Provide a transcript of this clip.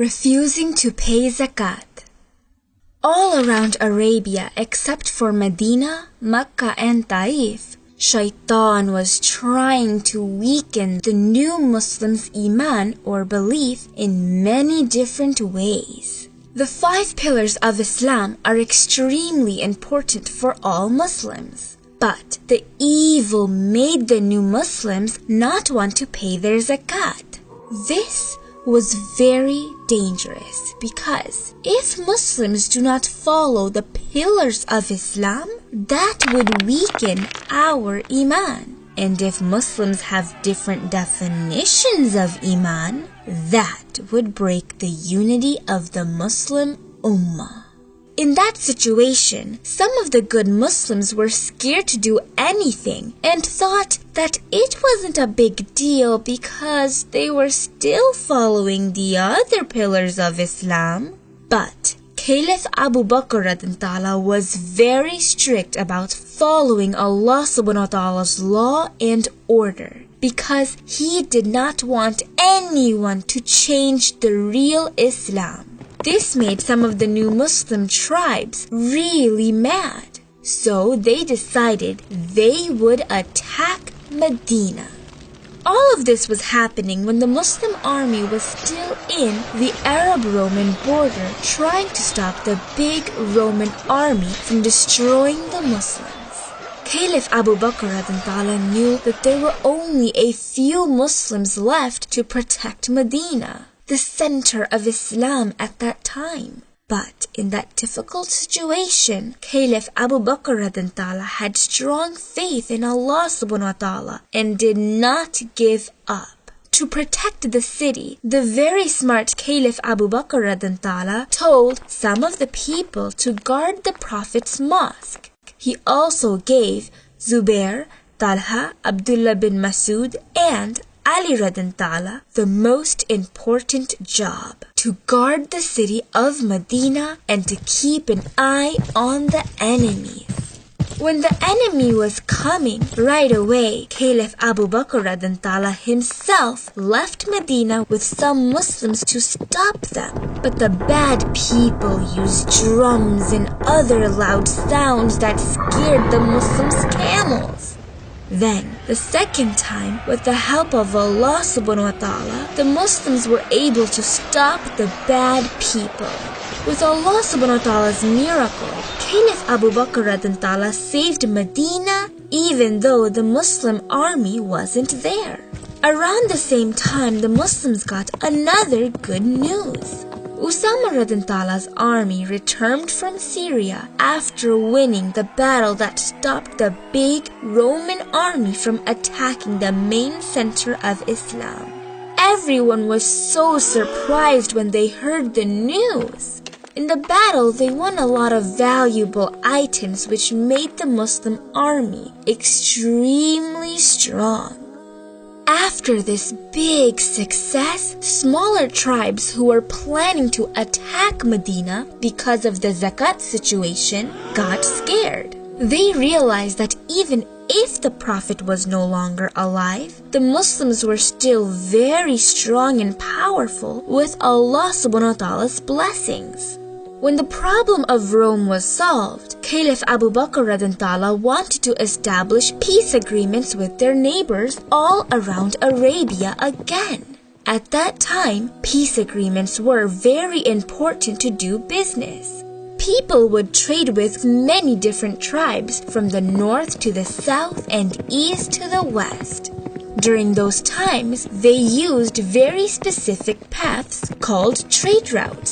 Refusing to pay zakat. All around Arabia except for Medina, Mecca and Taif, Shaitan was trying to weaken the new Muslims' iman or belief in many different ways. The 5 pillars of Islam are extremely important for all Muslims. But the evil made the new Muslims not want to pay their zakat. This was very dangerous because if Muslims do not follow the pillars of Islam, that would weaken our iman. And if Muslims have different definitions of iman, that would break the unity of the Muslim ummah. In that situation, some of the good Muslims were scared to do anything and thought that it wasn't a big deal because they were still following the other pillars of Islam. But Caliph Abu Bakr was very strict about following Allah subhanahu wa ta'ala's law and order because he did not want anyone to change the real Islam. This made some of the new Muslim tribes really mad, so they decided they would attack Medina. All of this was happening when the Muslim army was still in the Arab-Roman border trying to stop the big Roman army from destroying the Muslims. Caliph Abu Bakr knew that there were only a few Muslims left to protect Medina, the center of Islam at that time. But in that difficult situation, Caliph Abu Bakr had strong faith in Allah subhanahu wa ta'ala and did not give up. To protect the city, the very smart Caliph Abu Bakr told some of the people to guard the Prophet's mosque. He also gave Zubair, Talha, Abdullah bin Masud and Ali the most important job, to guard the city of Medina and to keep an eye on the enemies. When the enemy was coming, right away, Caliph Abu Bakr himself left Medina with some Muslims to stop them. But the bad people used drums and other loud sounds that scared the Muslims' camels. Then, the second time, with the help of Allah subhanahu wa ta'ala, the Muslims were able to stop the bad people. With Allah subhanahu wa ta'ala's miracle, Caliph Abu Bakr saved Medina even though the Muslim army wasn't there. Around the same time, the Muslims got another good news. Usama's army returned from Syria after winning the battle that stopped the big Roman army from attacking the main center of Islam. Everyone was so surprised when they heard the news. In the battle, they won a lot of valuable items which made the Muslim army extremely strong. After this big success, smaller tribes who were planning to attack Medina because of the zakat situation got scared. They realized that even if the Prophet was no longer alive, the Muslims were still very strong and powerful with Allah subhanahu wa ta'ala's blessings. When the problem of Rome was solved, Caliph Abu Bakr wanted to establish peace agreements with their neighbors all around Arabia again. At that time, peace agreements were very important to do business. People would trade with many different tribes from the north to the south and east to the west. During those times, they used very specific paths called trade routes.